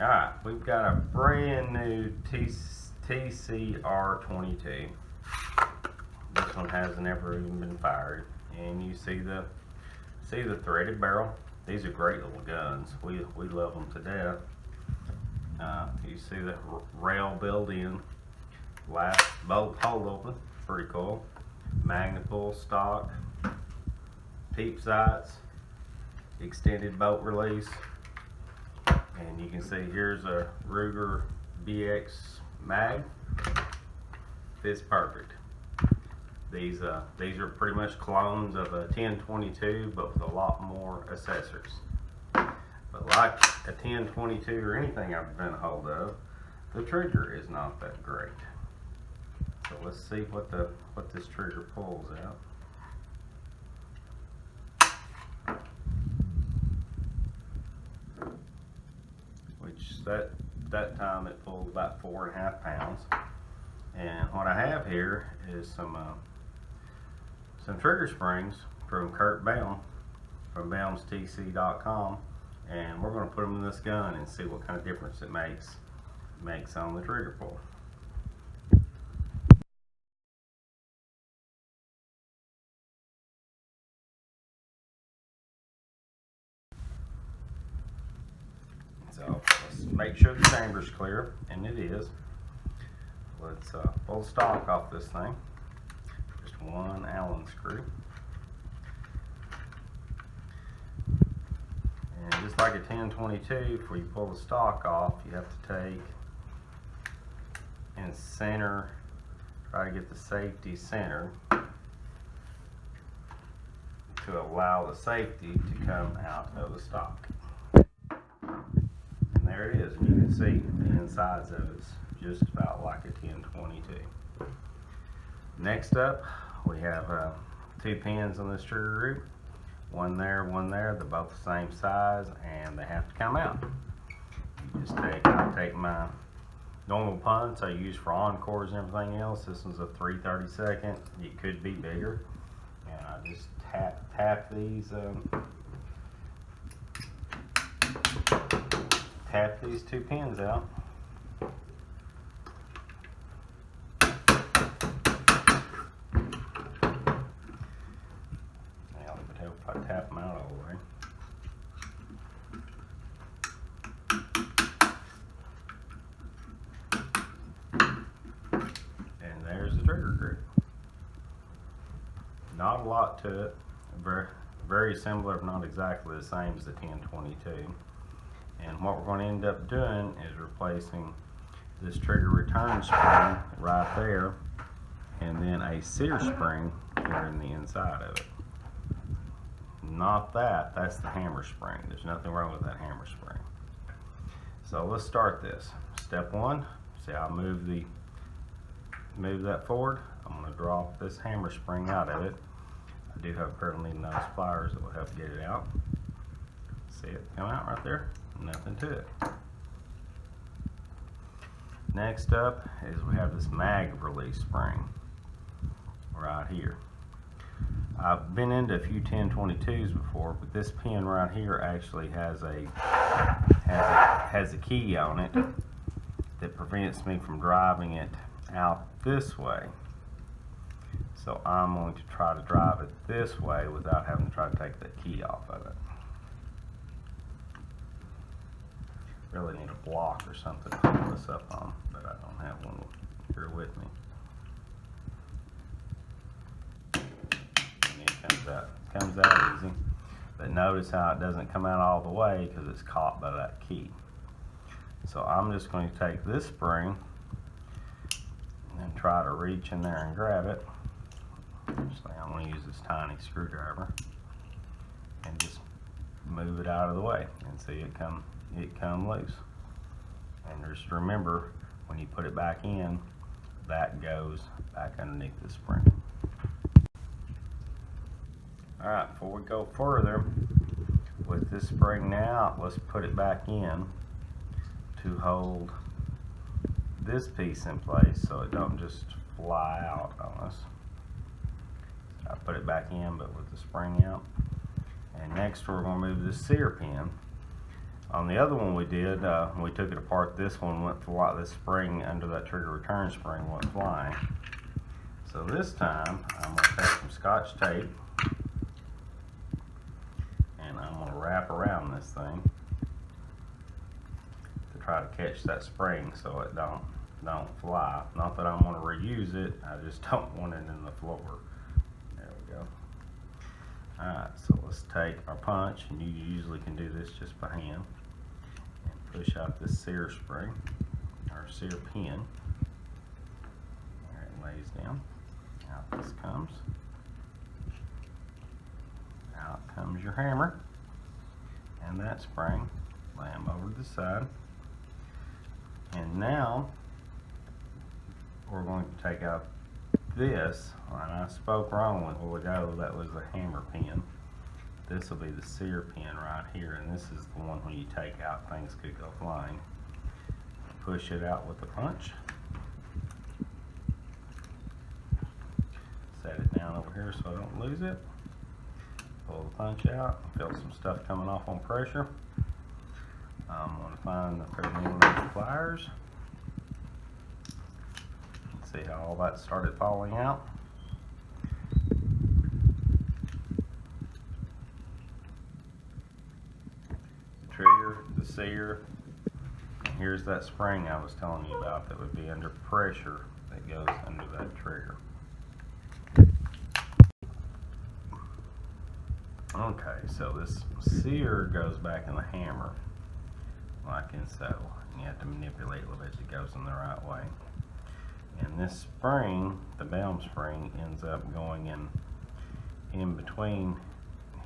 Alright, we've got a brand new TC R22. This one hasn't ever even been fired. And you see the threaded barrel. These are great little guns. We love them to death. You see the rail built in. Last bolt hold open. Pretty cool. Magna-pull stock. Peep sights. Extended bolt release. And you can see here's a Ruger BX mag. Fits perfect. These are pretty much clones of a 1022, but with a lot more accessories. But like a 1022 or anything I've been a hold of, the trigger is not that great. So let's see what this trigger pulls out. Which that time it pulled about 4.5 pounds. And what I have here is some trigger springs from Kurt Bellm from bellmstc.com, and we're going to put them in this gun and see what kind of difference it makes on the trigger pull. So let's make sure the chamber's clear, and it is. Let's pull the stock off this thing. Just one Allen screw. And just like a 1022, before you pull the stock off, you have to take and center, try to get the safety center to allow the safety to come out of the stock. And there it is, and you can see the insides of it's just about like a 1022. Next up, we have 2 pins on this trigger group. One there, they're both the same size, and they have to come out. You just I take my normal punts I use for encores and everything else. This one's a 3/32. It could be bigger. And I just tap these 2 pins out. If I tap them out all the way. And there's the trigger group. Not a lot to it. Very similar, if not exactly the same as the 1022. And what we're going to end up doing is replacing this trigger return spring right there, and then a sear spring here in the inside of it. Not that's the hammer spring. There's nothing wrong with that hammer spring. So let's start this. Step 1, see how I move that forward. I'm going to drop this hammer spring out of it. I do have currently those pliers that will help get it out. See it come out right there? Nothing to it. Next up is we have this mag release spring right here. I've been into a few 1022s before, but this pin right here actually has a key on it that prevents me from driving it out this way. So I'm going to try to drive it this way without having to try to take that key off of it. Really need a block or something to pull this up on, but I don't have one here with me. Comes out easy, but notice how it doesn't come out all the way because it's caught by that key. So I'm just going to take this spring and try to reach in there and grab it. Actually, I'm going to use this tiny screwdriver and just move it out of the way, and see it come loose. And just remember, when you put it back in, that goes back underneath the spring. Alright, before we go further, with this spring now, let's put it back in to hold this piece in place so it don't just fly out on us. I put it back in, but with the spring out. And next we're going to move this sear pin On the other one we did, we took it apart. This one went fly. This spring under that trigger return spring went flying. So this time I'm going to take some Scotch tape and I'm going to wrap around this thing to try to catch that spring so it don't fly. Not that I want to reuse it, I just don't want it in the floor. There we go. Alright, so let's take our punch, and you usually can do this just by hand, and push out this sear spring, or sear pin. There it lays down. Out this comes. Out comes your hammer, and that spring. Lay them over to the side. And now, we're going to take out this, and I spoke wrong with where we go, that was the hammer pin. This will be the sear pin right here, and this is the one when you take out, things could go flying. Push it out with the punch. Set it down over here so I don't lose it. Pull the punch out, feel some stuff coming off on pressure. I'm going to find the thread needle and pliers. See how all that started falling out. The trigger, the sear, and here's that spring I was telling you about that would be under pressure that goes under that trigger. Okay, so this sear goes back in the hammer, like in so. And you have to manipulate a little bit so it goes in the right way. And this spring, the Bellm spring, ends up going in between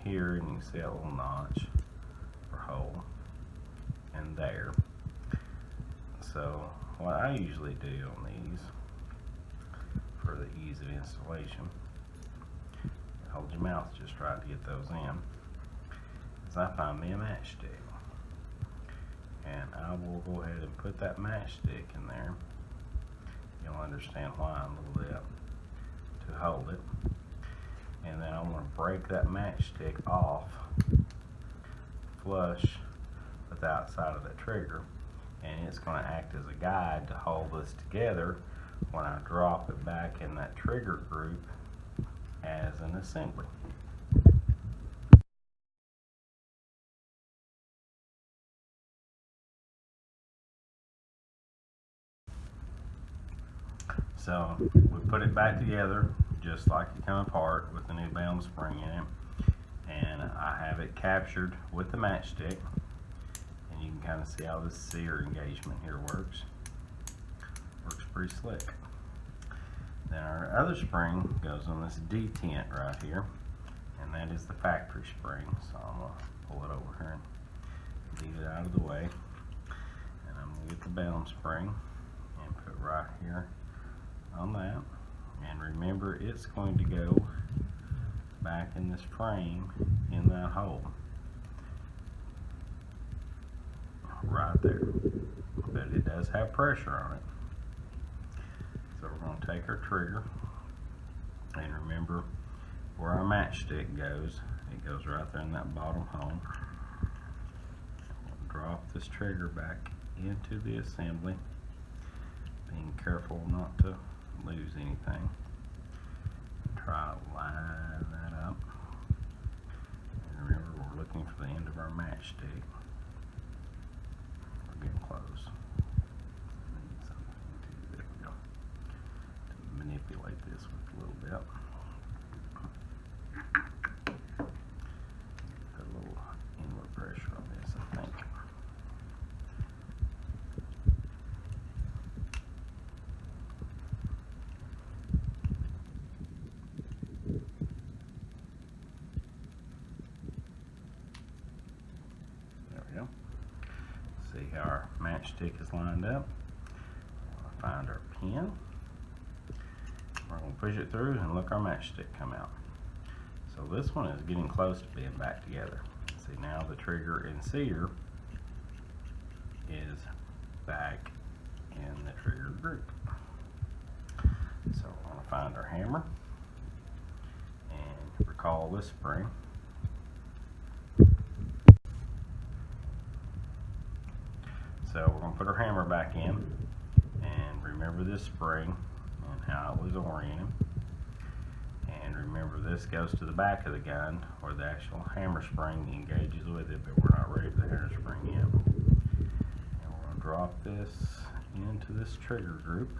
here, and you can see that little notch or hole, and there. So what I usually do on these, for the ease of installation, hold your mouth just right to get those in, is I find me a matchstick, and I will go ahead and put that matchstick in there. You'll understand why in a little bit, to hold it. And then I'm going to break that matchstick off flush with the outside of the trigger, and it's going to act as a guide to hold this together when I drop it back in that trigger group as an assembly. So we put it back together just like it come apart with the new Bellm spring in it, and I have it captured with the matchstick, and you can kind of see how this sear engagement here works. Works pretty slick. Then our other spring goes on this detent right here, and that is the factory spring. So I'm going to pull it over here and leave it out of the way, and I'm going to get the Bellm spring and put right here on that. And remember, it's going to go back in this frame in that hole right there, but it does have pressure on it. So we're going to take our trigger, and remember where our matchstick goes, it goes right there in that bottom hole. We'll drop this trigger back into the assembly, being careful not to lose anything. Try to line that up. And remember, we're looking for the end of our matchstick. We're getting close. Need something to, there we go. To manipulate this with a little bit. Put a little inward pressure on this, I think. See how our matchstick is lined up. We'll find our pin. We're going to push it through and look our matchstick come out. So this one is getting close to being back together. See, now the trigger and sear is back in the trigger group. So we're going to find our hammer and recall this spring. So we're going to put our hammer back in, and remember this spring and how it was oriented. And remember, this goes to the back of the gun where the actual hammer spring engages with it, but we're not ready for the hammer spring yet. And we're going to drop this into this trigger group.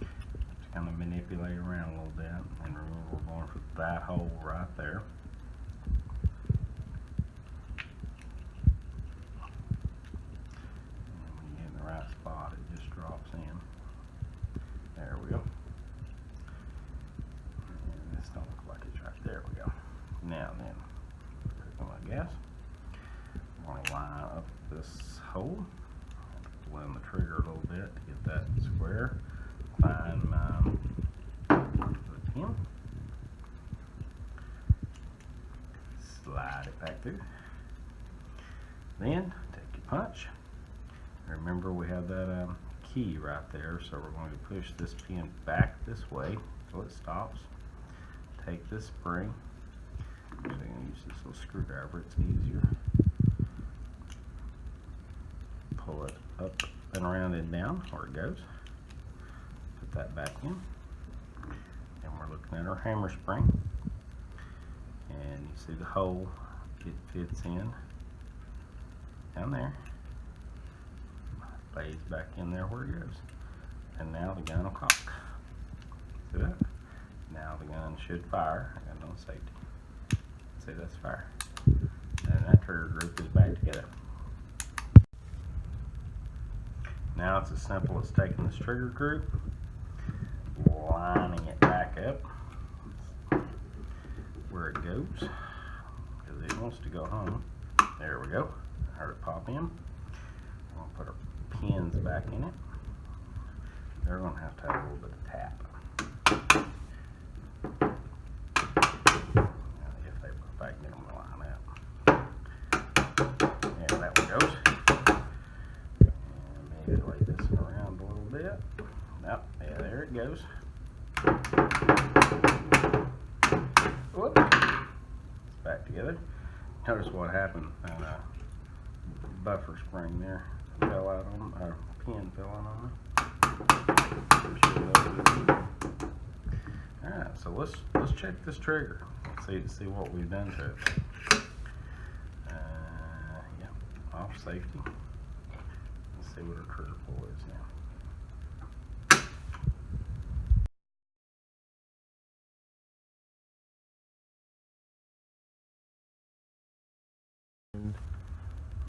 Just kind of manipulate around a little bit. And remember, we're going for that hole right there. And when you get in the right spot, it just drops in. There we go. Don't look like it's right there. We go. Now then, click on my gas. I'm going to line up this hole, blend the trigger a little bit to get that square. Find my pin, slide it back through. Then take your punch. Remember, we have that key right there, so we're going to push this pin back this way so it stops. Take this spring. I'm going to use this little screwdriver, it's easier. Pull it up and around and down where it goes. Put that back in. And we're looking at our hammer spring. And you see the hole, it fits in down there. Lays back in there where it goes. And now the gun will cock. See that? Now the gun should fire. I got it on safety. See, that's fire. And that trigger group is back together. Now it's as simple as taking this trigger group, lining it back up where it goes, because it wants to go home. There we go. I heard it pop in. We'll put our pins back in it. They're going to have a little bit of tap. If I can get them to line up. Yeah, that one goes. And maybe lay this one around a little bit. Nope, yeah, there it goes. Whoop. It's back together. Notice what happened. That buffer spring there fell out on me, or pin fell out on me. Alright, so let's check this trigger. See what we've done to it. Yeah, off safety. Let's see what our trigger pull is now.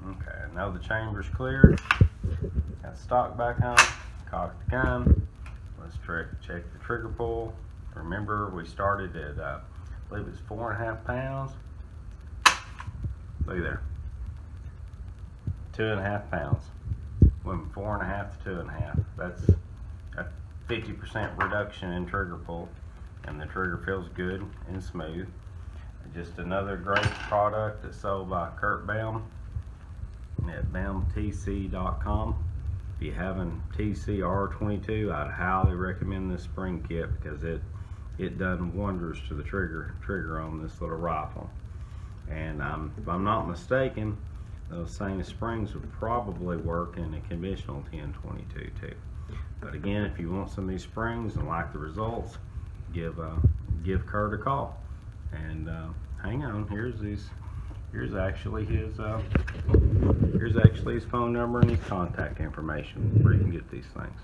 Okay, now the chamber's clear. Got stock back on. Cock the gun. Let's check the trigger pull. Remember, we started at I believe it's 4.5 pounds. Look there, 2.5 pounds. Went from 4.5 to 2.5. That's a 50% reduction in trigger pull, and the trigger feels good and smooth. Just another great product that's sold by Kurt Bellm at BellmTC.com. If you haven't TC R22, I'd highly recommend this spring kit because it done wonders to the trigger on this little rifle. And if I'm not mistaken, those same springs would probably work in a conventional 1022 too. But again, if you want some of these springs and like the results, give Kurt a call. And hang on, here's actually his phone number and his contact information where you can get these things.